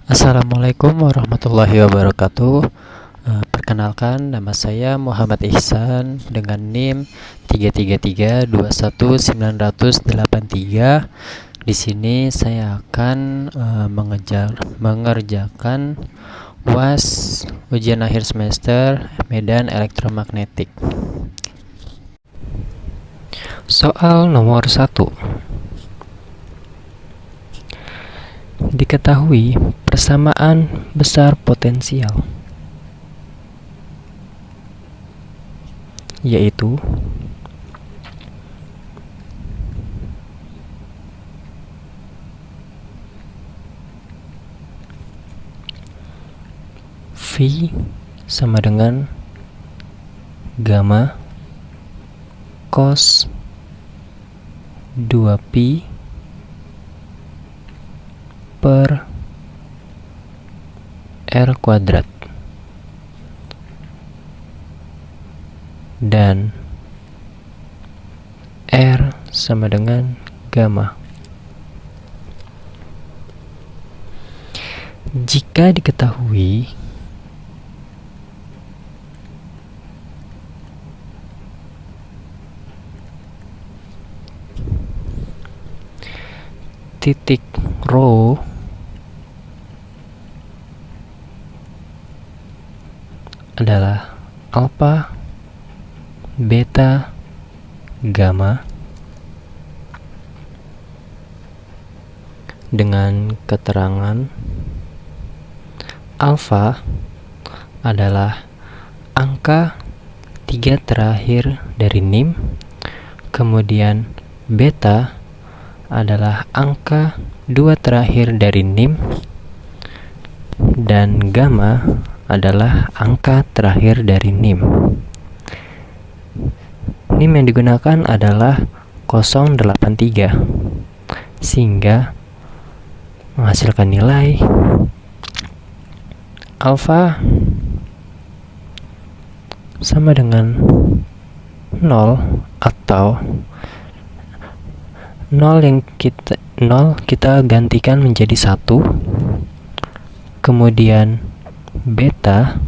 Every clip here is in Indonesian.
Assalamualaikum warahmatullahi wabarakatuh. Perkenalkan, nama saya Muhammad Ihsan dengan NIM 333219883. Di sini saya akan mengerjakan UAS ujian akhir semester medan elektromagnetik. Soal nomor 1. Diketahui persamaan besar potensial, yaitu V sama dengan gamma cos 2pi per R kuadrat, dan R sama dengan gamma. Jika diketahui titik rho adalah alfa, beta, gamma, dengan keterangan alfa adalah angka 3 terakhir dari NIM, kemudian beta adalah angka 2 terakhir dari NIM, dan gamma adalah angka terakhir dari NIM. NIM yang digunakan adalah 083, sehingga menghasilkan nilai alfa sama dengan 0, atau 0 kita gantikan menjadi 1, kemudian beta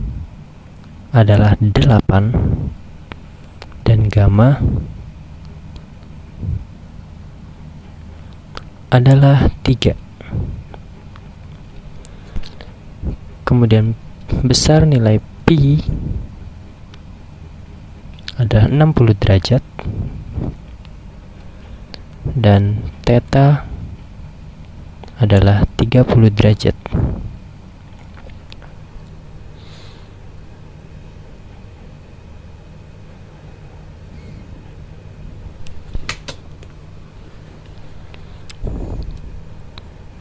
adalah 8 dan gamma adalah 3. Kemudian besar nilai pi adalah 60 derajat dan theta adalah 30 derajat.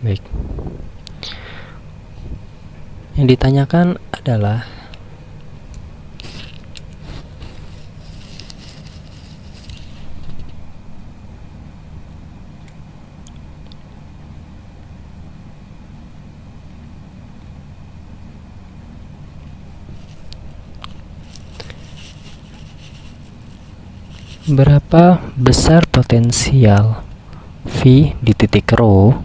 Baik. Yang ditanyakan adalah berapa besar potensial V di titik rho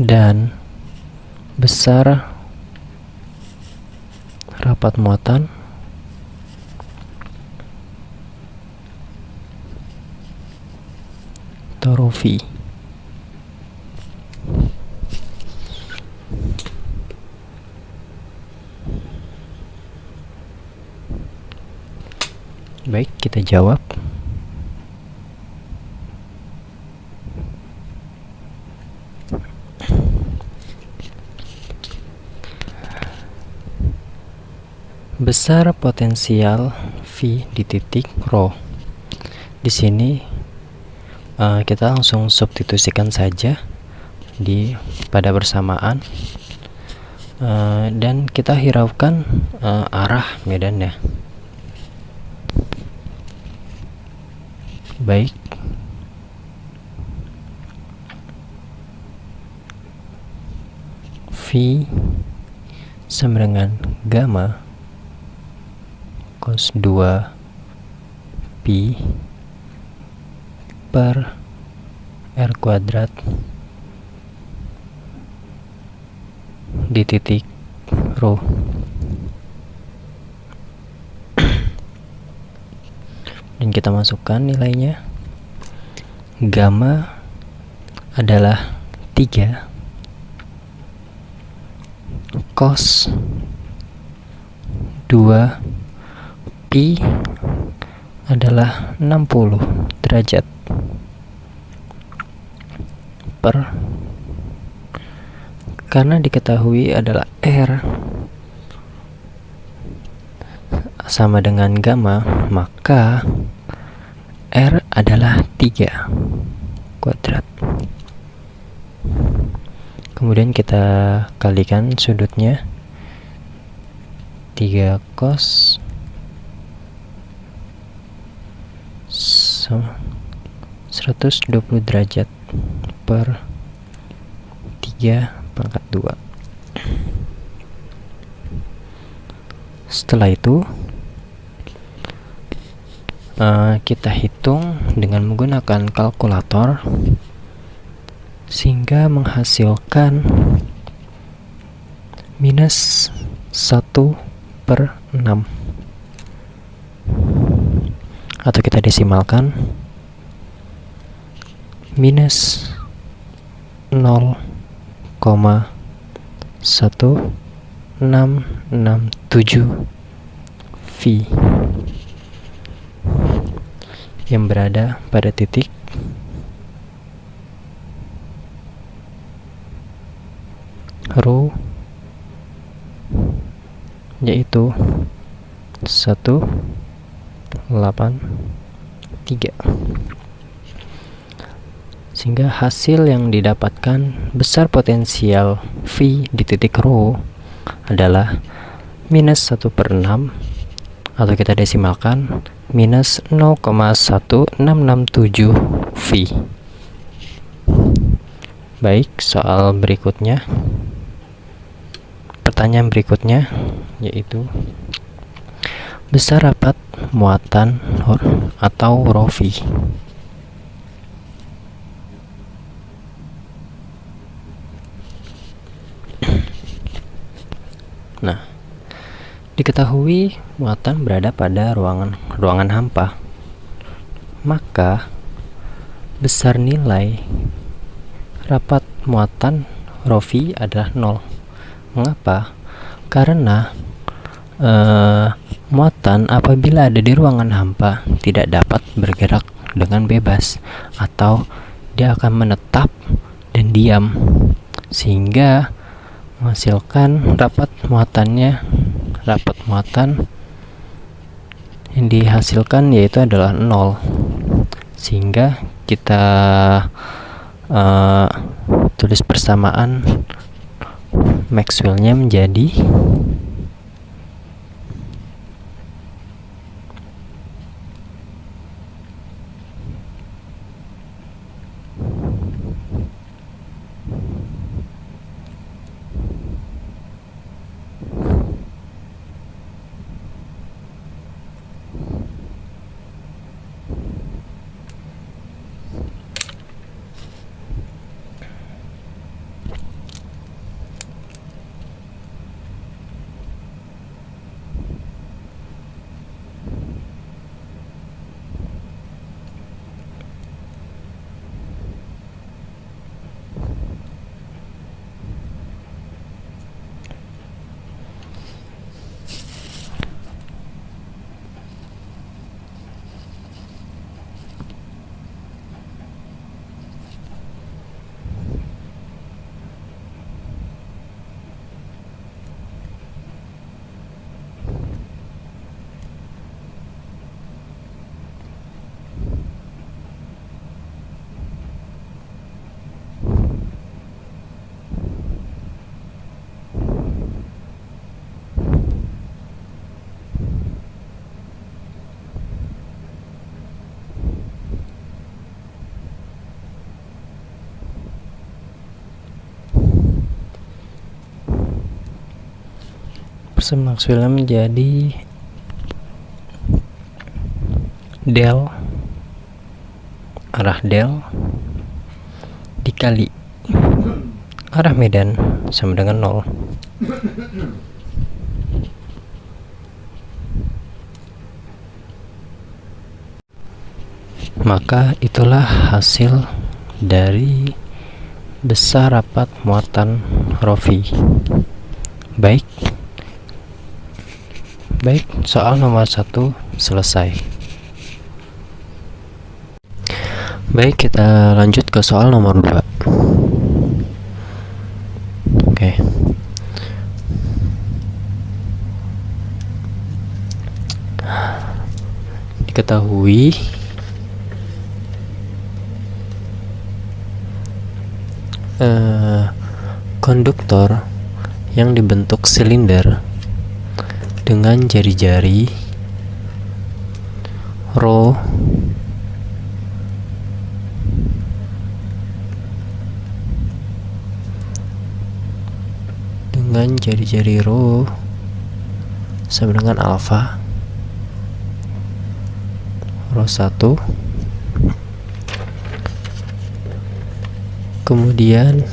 dan besar rapat muatan atau ρV. Baik, kita jawab. Besar potensial V di titik rho. Di sini kita langsung substitusikan saja pada bersamaan, dan kita hiraukan arah medannya. Baik, V sama dengan gamma cos 2 pi per R kuadrat di titik rho. Dan kita masukkan nilainya. Gamma adalah 3, cos 2 pi adalah 60 derajat per, karena diketahui adalah R sama dengan gamma, maka R adalah 3 kuadrat. Kemudian kita kalikan sudutnya, 3 cos 120 derajat per 3 pangkat 2. Setelah itu kita hitung dengan menggunakan kalkulator sehingga menghasilkan minus 1/6, atau kita desimalkan minus 0,1667 V yang berada pada titik rho, yaitu 183. Sehingga hasil yang didapatkan besar potensial V di titik rho adalah minus 1/6, atau kita desimalkan minus 0,1667 V. Baik, soal berikutnya, pertanyaan berikutnya yaitu besar rapat muatan atau rho V. Nah, diketahui muatan berada pada ruangan hampa, maka besar nilai rapat muatan rho V adalah 0. Mengapa? Karena muatan apabila ada di ruangan hampa tidak dapat bergerak dengan bebas, atau dia akan menetap dan diam, sehingga menghasilkan rapat muatan yang dihasilkan yaitu adalah 0. Sehingga kita tulis persamaan Maxwell-nya menjadi semaksudnya menjadi del, arah del dikali arah medan sama dengan 0. Maka itulah hasil dari besar rapat muatan Rovi. Baik, soal nomor 1 selesai. Baik, kita lanjut ke soal nomor 2. Oke. Diketahui konduktor yang dibentuk silinder dengan jari-jari rho sama dengan alfa rho 1, kemudian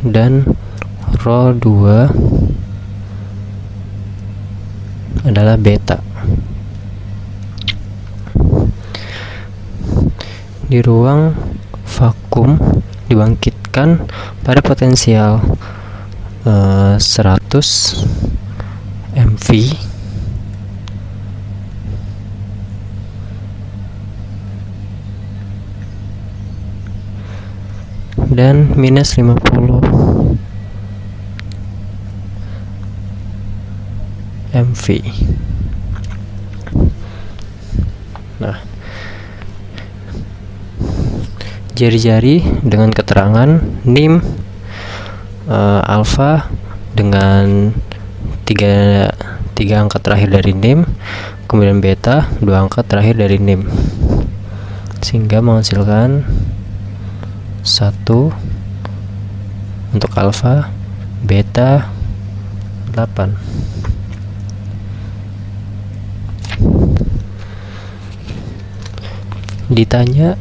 dan rho 2 adalah beta. Di ruang vakum dibangkitkan pada potensial 100 MV dan minus 50 MV. Nah, jari-jari dengan keterangan nim alfa dengan 3 angka terakhir dari nim, kemudian beta 2 angka terakhir dari nim, sehingga menghasilkan 1 untuk alfa, beta 8. Ditanya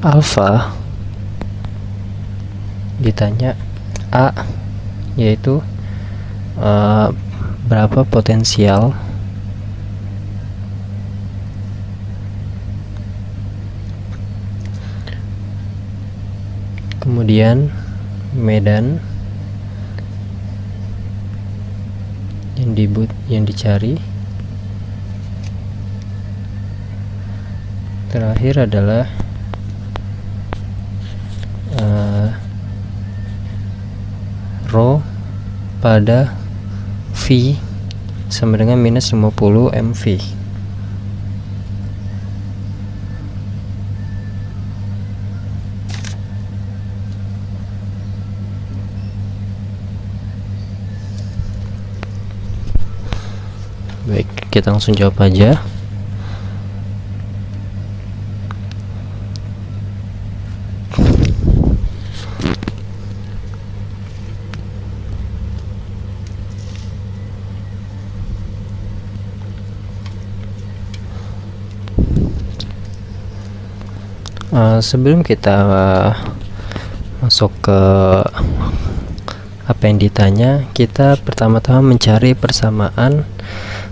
alfa, ditanya A, yaitu berapa potensial kemudian medan yang dicari, terakhir adalah rho pada V sama dengan minus 50 MV. Baik, kita langsung jawab aja. Sebelum kita masuk ke apa yang ditanya, kita pertama-tama mencari persamaan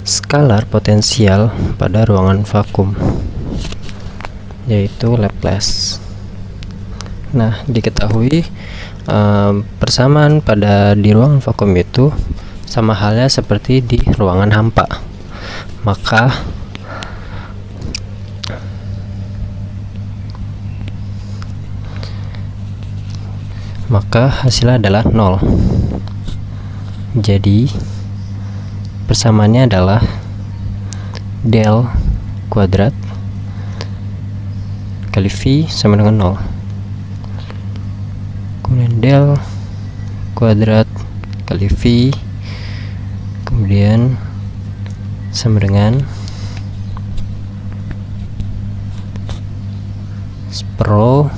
skalar potensial pada ruangan vakum, yaitu Laplace. Nah, diketahui persamaan pada di ruangan vakum itu sama halnya seperti di ruangan hampa. Maka hasilnya adalah 0. Jadi persamaannya adalah del kuadrat kali V sama dengan 0. Kemudian del kuadrat kali V, kemudian sama dengan Pro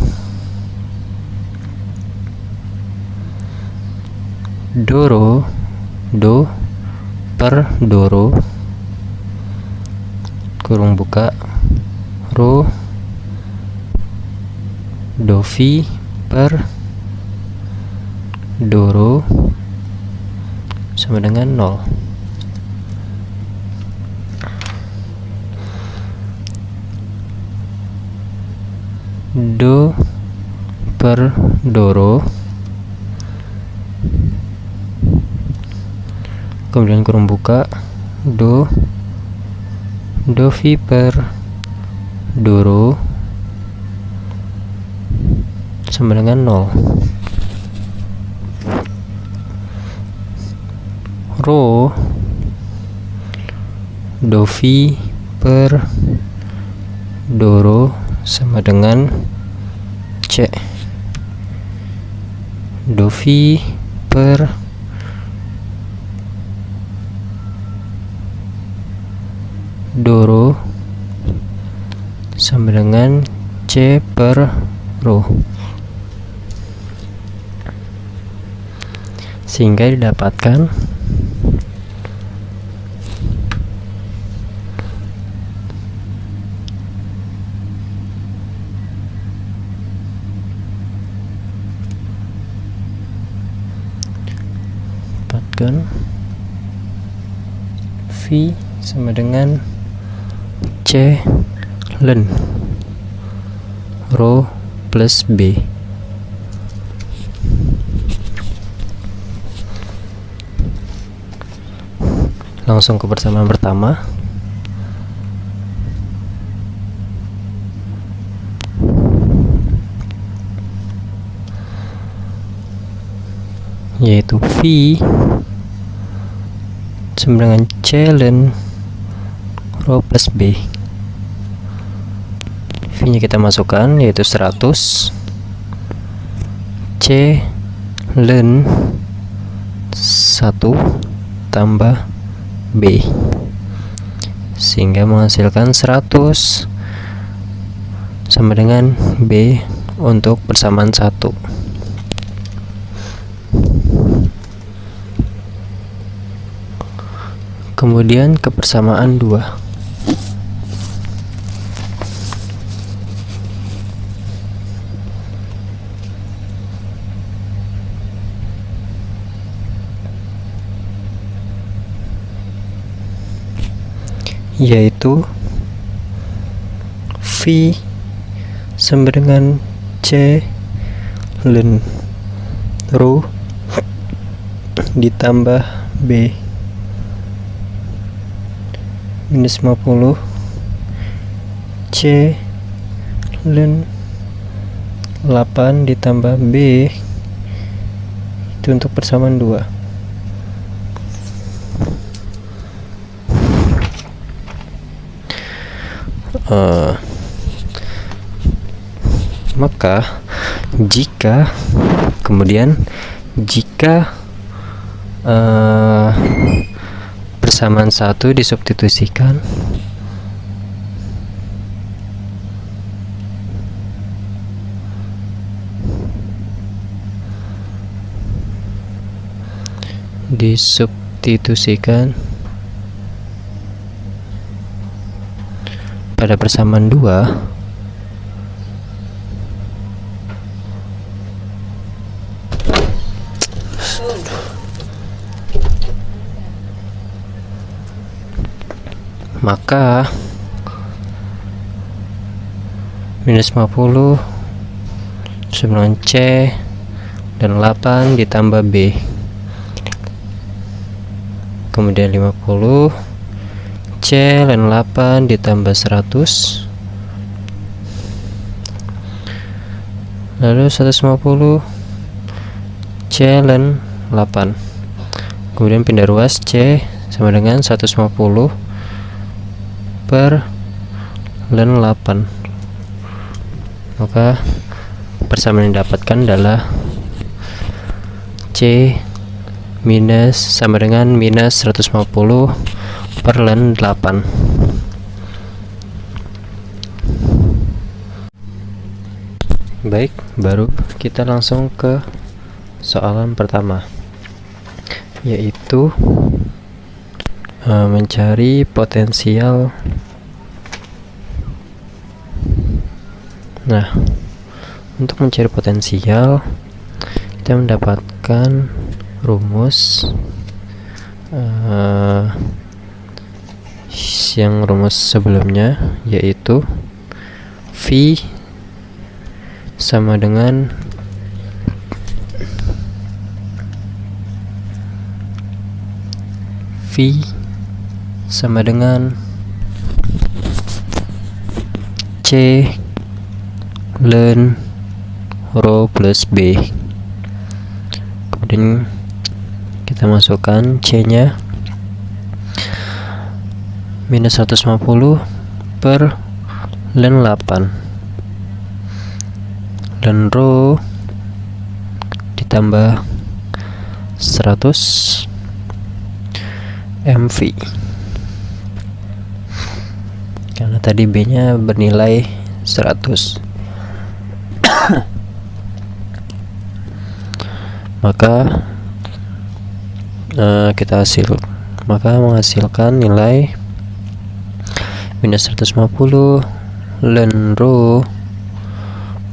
Doro Do per Doro kurung buka Rho Dovi per Doro sama dengan 0. Do per Doro, kemudian kurung buka Dovi per Doro sama dengan 0. Rho Dovi per Doro sama dengan C. Dovi per Doro sama dengan C per Rho, sehingga didapatkan V sama dengan C ln Rho plus B. Langsung ke persamaan pertama. Yaitu V sama dengan C ln Rho plus B. V nya kita masukkan yaitu 100 C ln 1 tambah B, sehingga menghasilkan 100 sama dengan B untuk persamaan 1. Kemudian ke persamaan 2. Yaitu V sama dengan C ln Rho ditambah B minus 50 C ln 8 ditambah B, itu untuk persamaan 2. Maka jika persamaan 1 disubstitusikan, pada persamaan 2, maka minus 50 sama C dan 8 ditambah B, kemudian 50 C ln 8 ditambah 100, lalu 150 C ln 8, kemudian pindah ruas C sama dengan 150 per ln 8, maka persamaan yang didapatkan adalah C minus sama dengan minus 150 per ln 8. Baik, baru kita langsung ke soalan pertama, yaitu mencari potensial. Nah, untuk mencari potensial kita mendapatkan rumus yang rumus sebelumnya, yaitu V sama dengan C ln rho plus B. Kemudian kita masukkan C nya minus 150 per ln 8 dan rho ditambah 100 MV, karena tadi B nya bernilai 100. Maka menghasilkan nilai minus 150 ln rho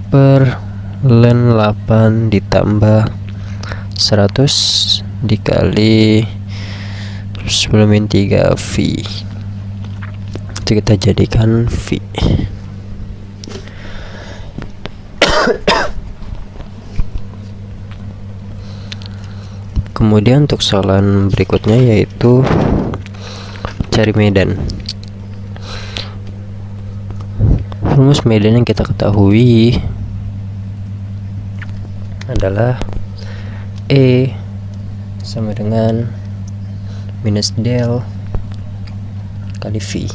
per ln 8 ditambah 100 dikali 10⁻³ V. Itu kita jadikan V. Kemudian untuk soalan berikutnya, yaitu cari medan. Rumus medan yang kita ketahui adalah E sama dengan minus del kali V.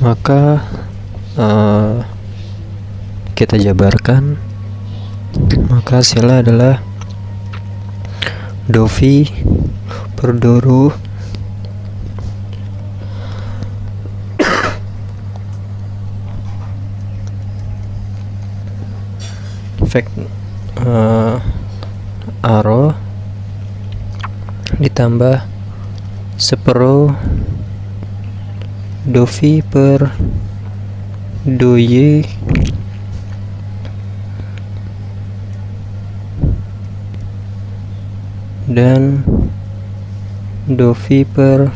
Maka kita jabarkan, maka hasilnya adalah do V per do rho rho ditambah 1/2 do V per do Y dan do V per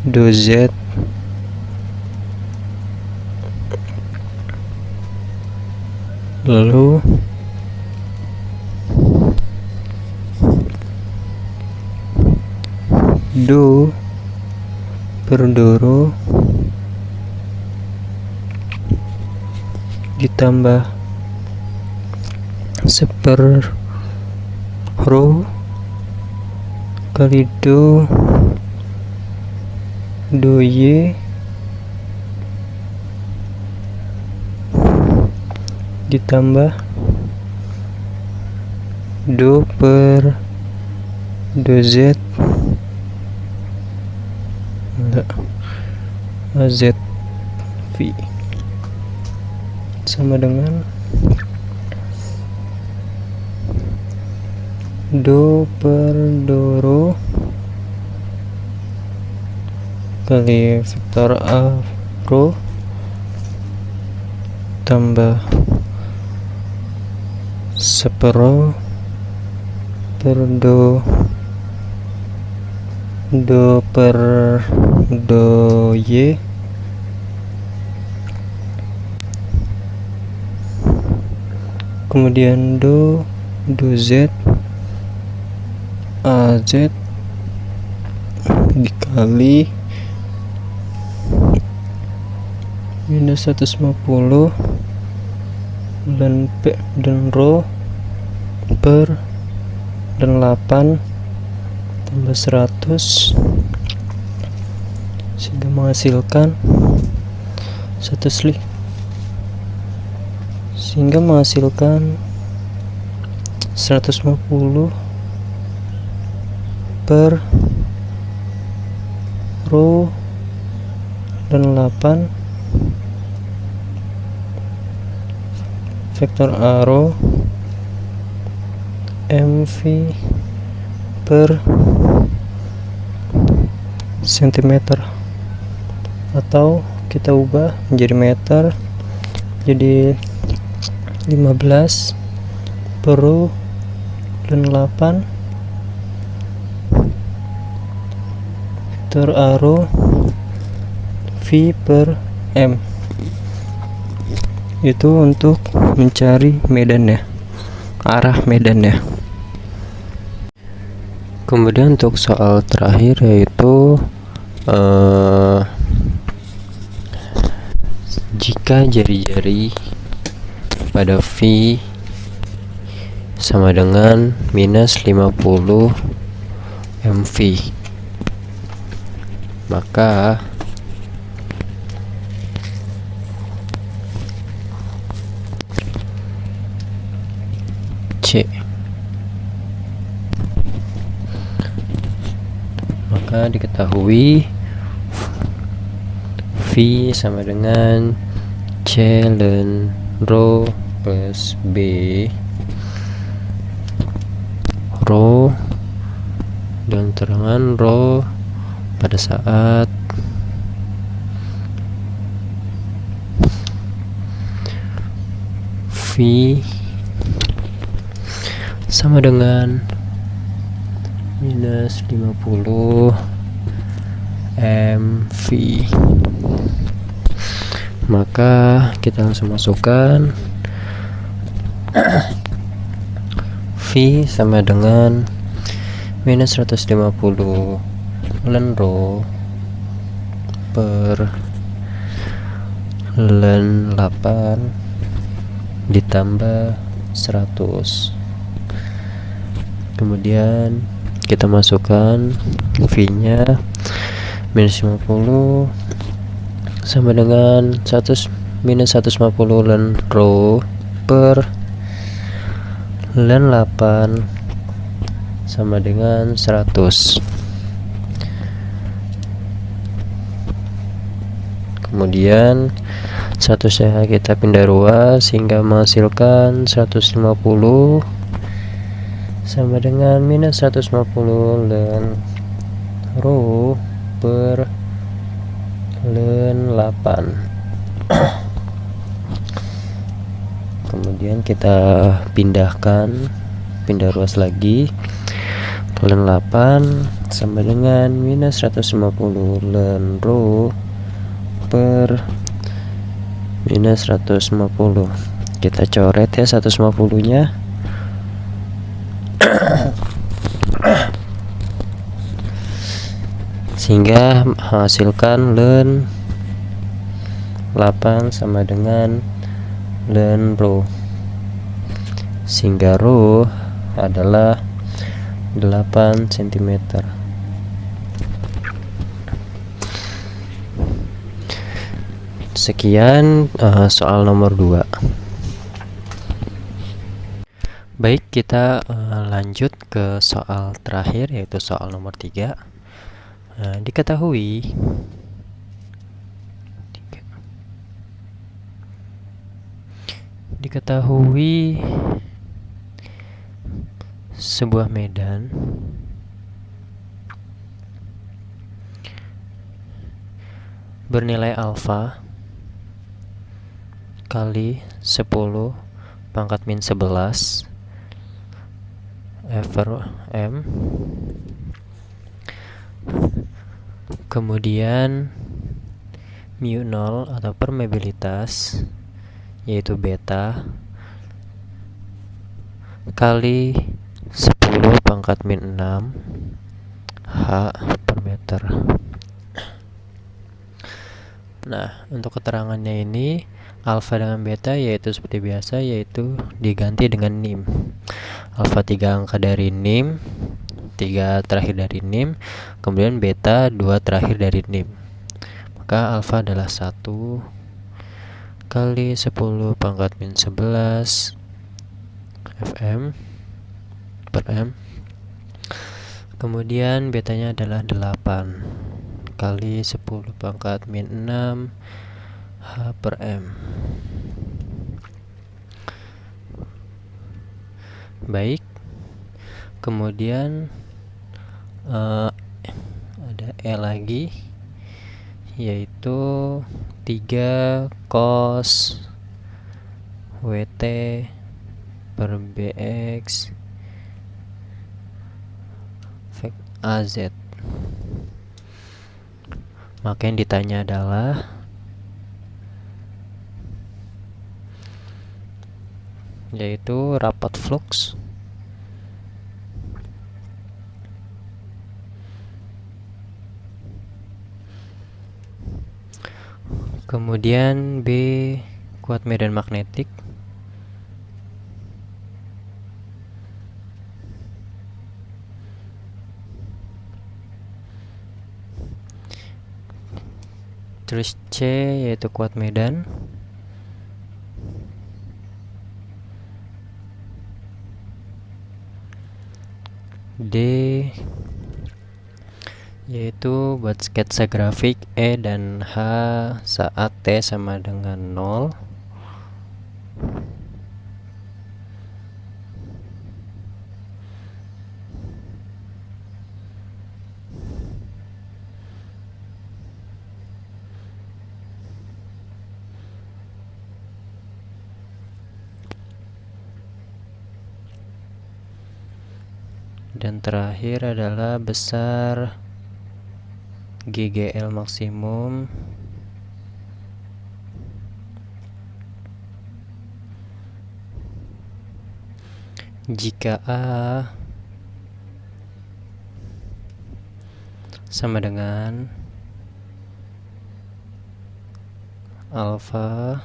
do Z lalu do per do rho ditambah 1/2 kali do Y ditambah do per do Z Z V sama dengan do per do rho kali vektor A rho tambah 1/2 per do per do Y kemudian do Z AZ dikali minus 150 dan rho per dan 8 tambah 100 sehingga menghasilkan 150 per row dan 8 vektor arrow MV per cm, atau kita ubah menjadi meter, jadi 15 per row dan 8 vektor arrow V per M. Itu untuk mencari medannya, arah medannya. Kemudian untuk soal terakhir yaitu jika jari-jari pada V sama dengan minus 50 MV, maka diketahui V sama dengan C ln rho plus B rho dan terangan rho pada saat V sama dengan minus 50 MV. Maka kita langsung masukkan V sama dengan minus 150 ln rho per ln 8 ditambah 100. Kemudian kita masukkan V nya minus 50 sama dengan minus 150 ln rho per ln 8 sama dengan 100. Kemudian 100 kita pindah ruas sehingga menghasilkan 150 sama dengan minus 150 ln rho per ln 8. Kemudian kita pindah ruas lagi, ln 8 sama dengan minus 150 ln rho per minus 150. Kita coret ya 150 nya. Sehingga menghasilkan ln 8 sama dengan ln rho, sehingga rho adalah 8 cm. Sekian soal nomor 2. Baik, kita lanjut ke soal terakhir, yaitu soal nomor 3. Diketahui sebuah medan bernilai alfa kali 10 pangkat min 11 over M. Kemudian mu 0 atau permeabilitas yaitu beta kali 10 pangkat min 6 H per meter. Nah, untuk keterangannya ini alfa dengan beta yaitu seperti biasa, yaitu diganti dengan nim. Alfa 3 angka dari nim 3 terakhir dari NIM, kemudian beta 2 terakhir dari NIM. Maka alfa adalah 1 kali 10 pangkat min 11 Fm per M. Kemudian betanya adalah 8 kali 10 pangkat min 6 H per M. Baik. Kemudian ada E lagi, yaitu 3 cos WT per BX AZ. Maka yang ditanya adalah yaitu rapat flux kemudian B kuat medan magnetik, terus C yaitu kuat medan, D yaitu buat sketsa grafik E dan H saat T sama dengan 0. Dan terakhir adalah besar GGL maksimum jika A sama dengan alfa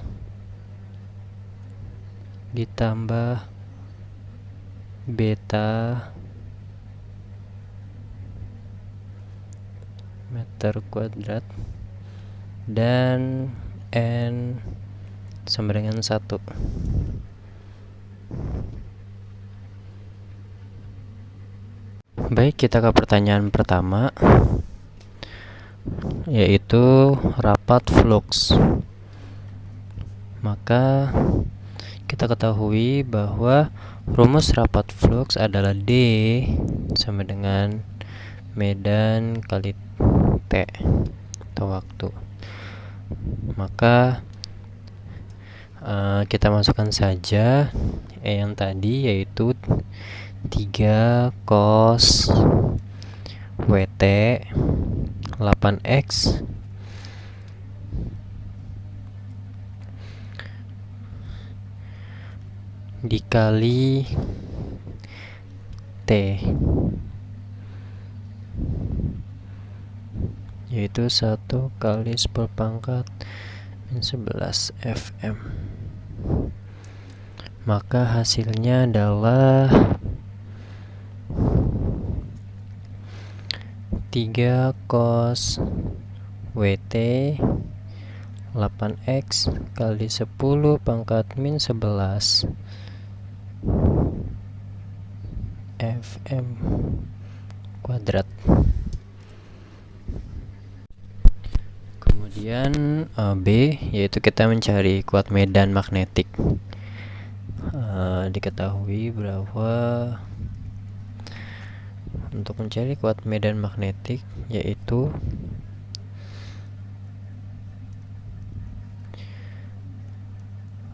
ditambah beta meter kuadrat dan N sama dengan 1. Baik, kita ke pertanyaan pertama, yaitu rapat flux. Maka kita ketahui bahwa rumus rapat flux adalah D sama dengan medan kali T atau waktu. Maka kita masukkan saja yang tadi, yaitu 3 cos WT 8X dikali T, yaitu 1 kali 10 pangkat min 11 Fm. Maka hasilnya adalah 3 cos WT 8X kali 10 pangkat min 11 Fm kuadrat. Kemudian B yaitu kita mencari kuat medan magnetik. Diketahui bahwa untuk mencari kuat medan magnetik yaitu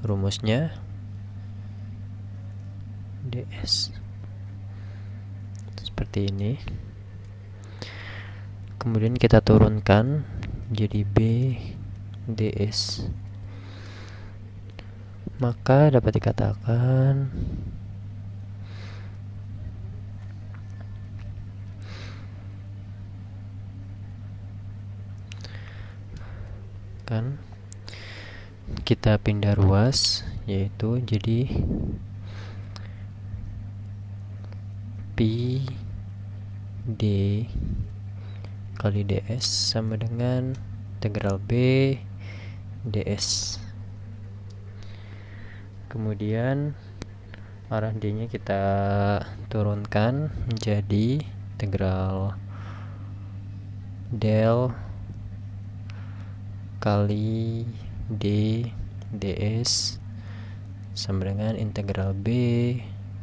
rumusnya DS seperti ini. Kemudian kita turunkan jadi B DS. Maka dapat dikatakan kan kita pindah ruas, yaitu jadi Pi D kali ds sama dengan integral B ds. Kemudian arah D nya kita turunkan menjadi integral del kali D ds sama dengan integral B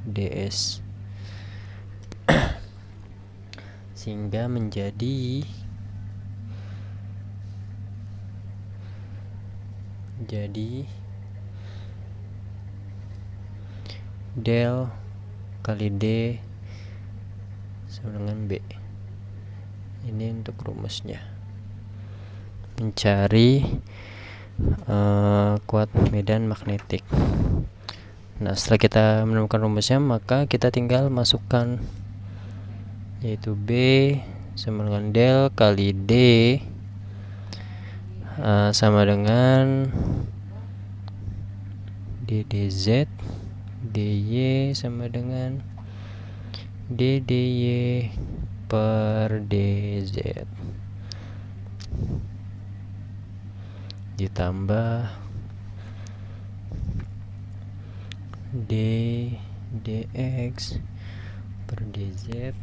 ds, sehingga menjadi del kali D sama dengan B. Ini untuk rumusnya, mencari kuat medan magnetik. Nah, setelah kita menemukan rumusnya, maka kita tinggal masukkan, yaitu B sama dengan del kali D sama dengan ddz dy sama dengan ddy per dz ditambah d dx per dz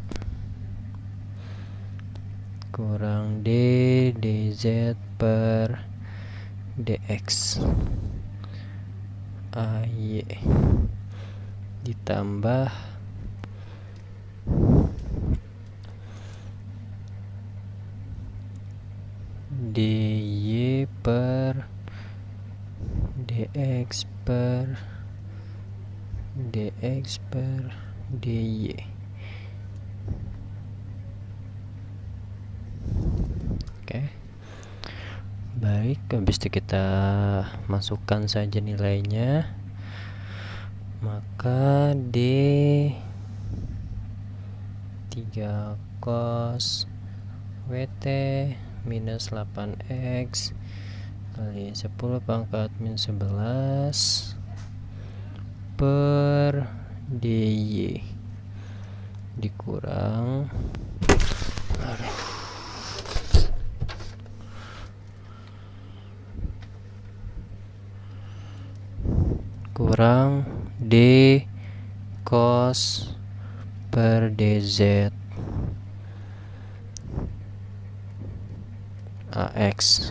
kurang d dz per dx ay ditambah dy per dx per dy. Oke. Baik, habis itu kita masukkan saja nilainya. Maka D 3 cos WT minus 8x kali 10 pangkat min 11 per dy dikurang kurang D cos per dz ax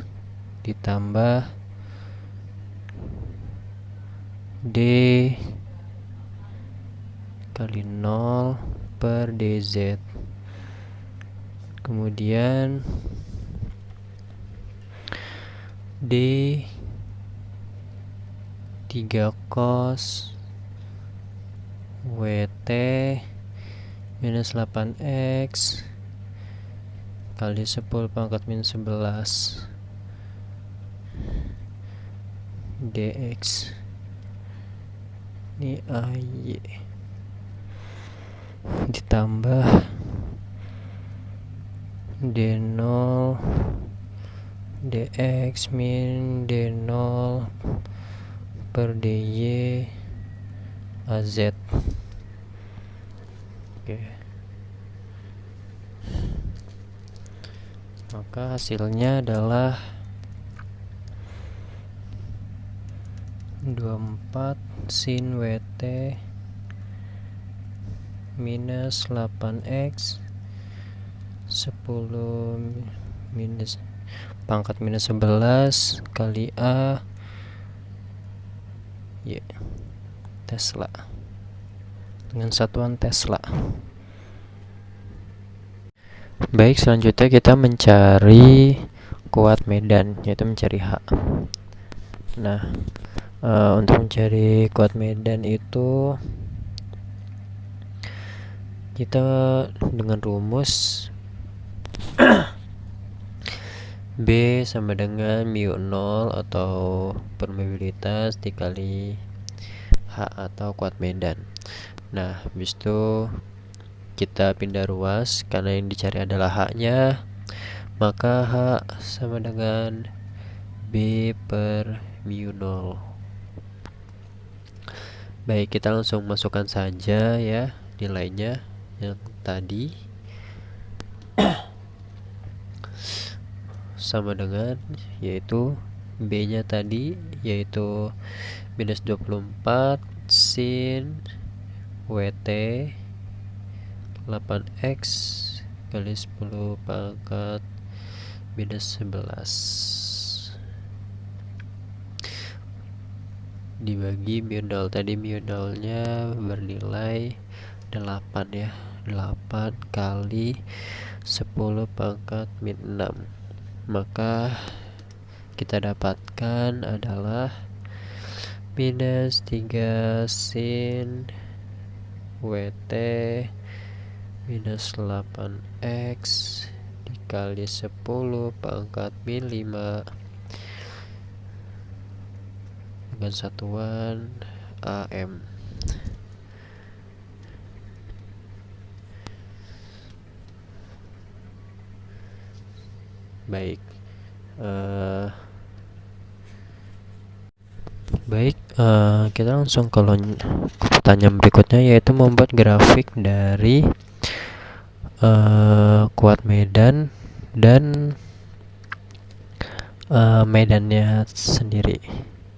ditambah D kali 0 per dz, kemudian D 3 cos WT minus 8x kali 10 pangkat min 11 dx ini ay ditambah d0 dx min d0 per dy az. Oke. Maka hasilnya adalah 24 sin WT minus 8x 10 minus pangkat minus 11 kali A y Tesla dengan satuan Tesla. Baik, selanjutnya kita mencari kuat medan, yaitu mencari H. Nah, untuk mencari kuat medan itu kita dengan rumus B sama dengan mu 0 atau permeabilitas dikali H atau kuat medan. Nah, habis itu kita pindah ruas karena yang dicari adalah H-nya, maka H sama dengan B per mu 0. Baik, kita langsung masukkan saja ya nilainya yang tadi. sama dengan yaitu B nya tadi yaitu minus 24 sin WT 8x kali 10 pangkat minus 11 dibagi mu nol. Tadi mu nolnya bernilai 8 ya, 8 kali 10 pangkat min 6, maka kita dapatkan adalah minus 3 sin WT minus 8x dikali 10 pangkat min 5 dengan satuan AM. Baik, kita langsung ke pertanyaan berikutnya, yaitu membuat grafik dari kuat medan dan medannya sendiri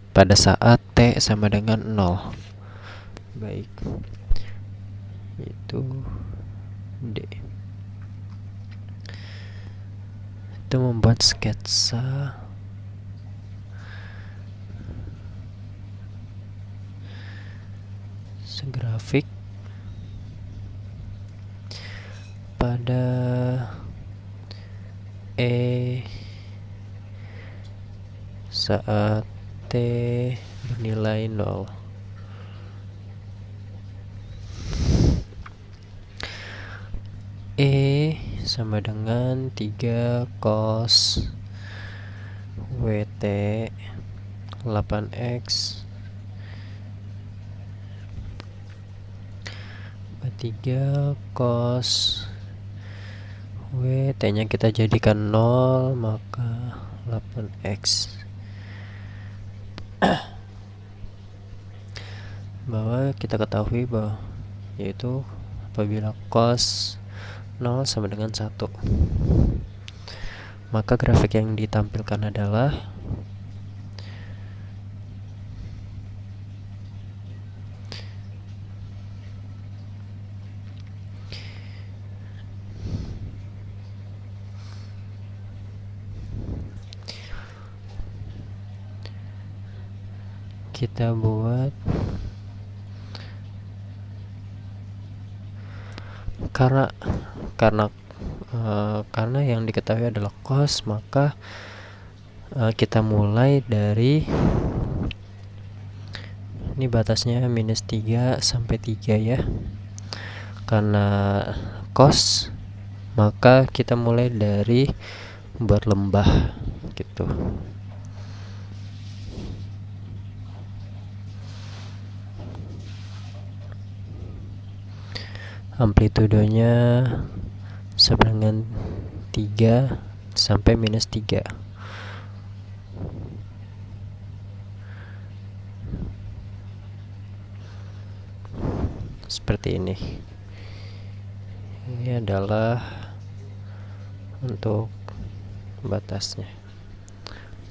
pada saat T sama dengan 0. Baik, itu D. Itu membuat sketsa grafik pada E saat T bernilai 0. E sama dengan 3 cos WT 8x 3 cos WT nya kita jadikan 0, maka 8x. Bahwa kita ketahui bahwa yaitu apabila cos 0 sama dengan 1, maka grafik yang ditampilkan adalah kita buat karena yang diketahui adalah cos, maka kita mulai dari ini batasnya minus 3 sampai 3 ya. Karena cos, maka kita mulai dari buat lembah gitu. Amplitudenya sama dengan 3 sampai minus 3. Seperti ini. Ini adalah untuk batasnya,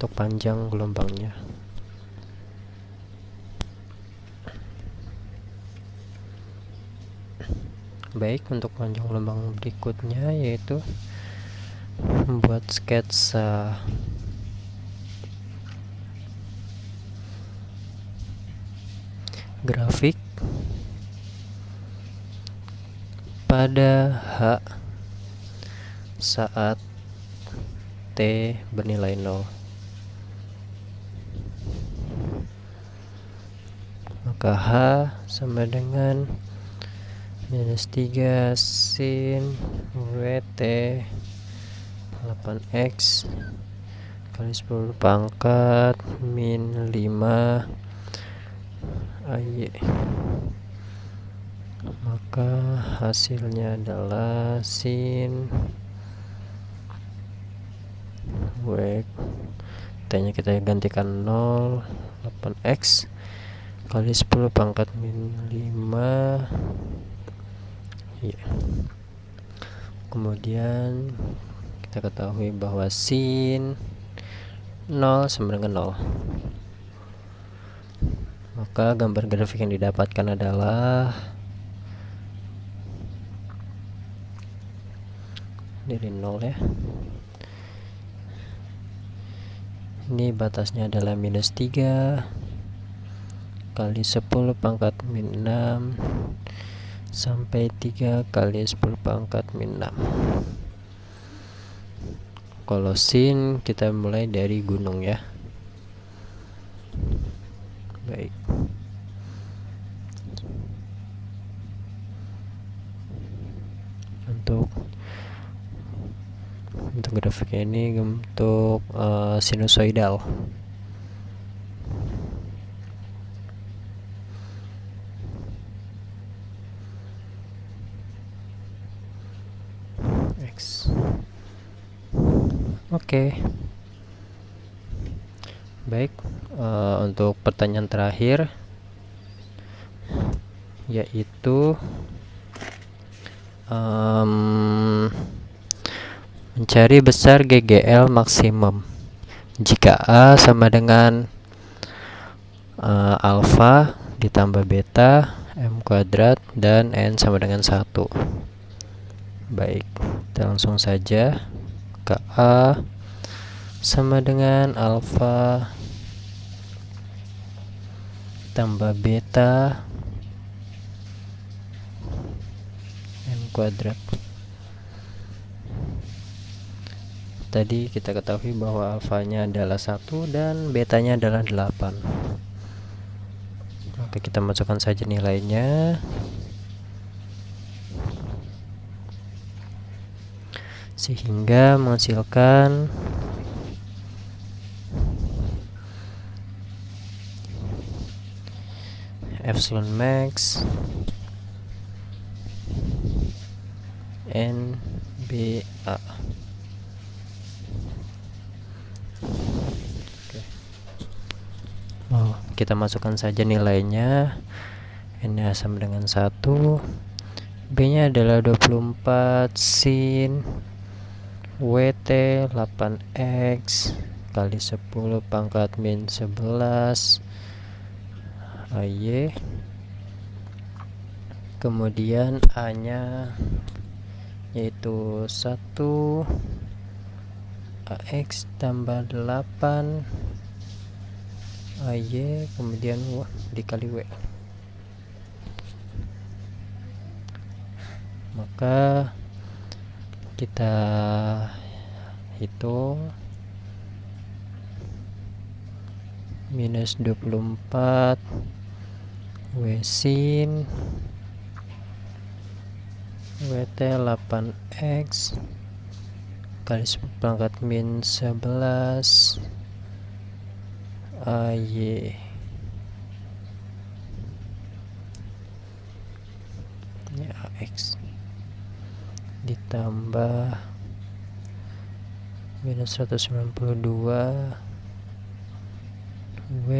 untuk panjang gelombangnya. Baik, untuk panjang gelombang berikutnya yaitu membuat sketsa grafik pada H saat T bernilai 0. Maka H sama dengan minus 3 sin WT 8x kali 10 pangkat min 5 AY. Maka hasilnya adalah sin W, T nya kita gantikan 0, 8x kali 10 pangkat min 5 ya. Kemudian kita ketahui bahwa sin 0 sama dengan 0. Maka gambar grafik yang didapatkan adalah dari 0 ya. Ini batasnya adalah -3 kali 10 pangkat min 6 sampai 3 kali 10 pangkat min 6. Kalau sin kita mulai dari gunung ya. Baik. Untuk grafiknya ini untuk sinusoidal. X. Oke. Baik, untuk pertanyaan terakhir yaitu mencari besar GGL maksimum jika A sama dengan alfa ditambah beta M kuadrat dan N sama dengan 1. Baik, kita langsung saja ke A sama dengan alfa tambah beta M kuadrat. Tadi kita ketahui bahwa alfanya adalah 1 dan betanya adalah 8. Oke, kita masukkan saja nilainya. Sehingga menghasilkan epsilon max NBA. Kita masukkan saja nilainya. N sama dengan 1, B nya adalah 24 sin WT 8X kali 10 pangkat min 11 AY. Kemudian A nya yaitu 1 AX tambah 8 AY kemudian dikali W. Maka kita hitung -24 W sin WT 8X kali 10 pangkat min 11 AY ini AX ditambah -192 W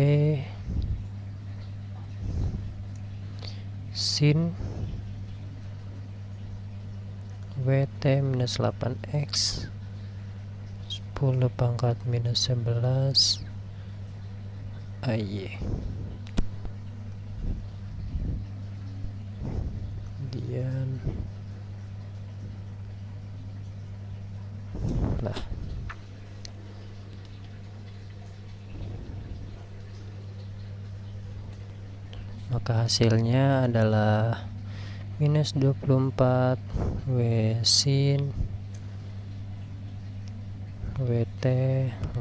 sin WT minus 8X 10 pangkat minus 11 AY. Kemudian maka hasilnya adalah -24 W sin WT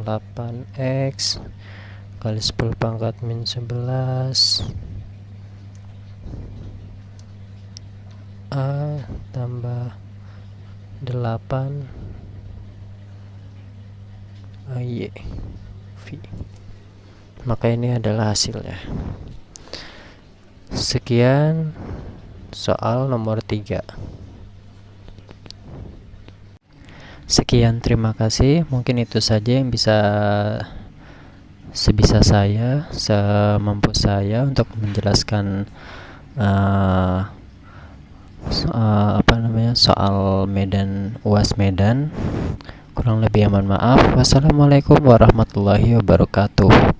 8X kali 10 pangkat min 11 A tambah 8 AY V. Maka ini adalah hasilnya. Sekian soal nomor 3. Sekian, terima kasih. Mungkin itu saja yang bisa sebisa saya, semampu saya untuk menjelaskan soal Medan, UAS Medan Kurang lebih mohon maaf. Wassalamualaikum warahmatullahi wabarakatuh.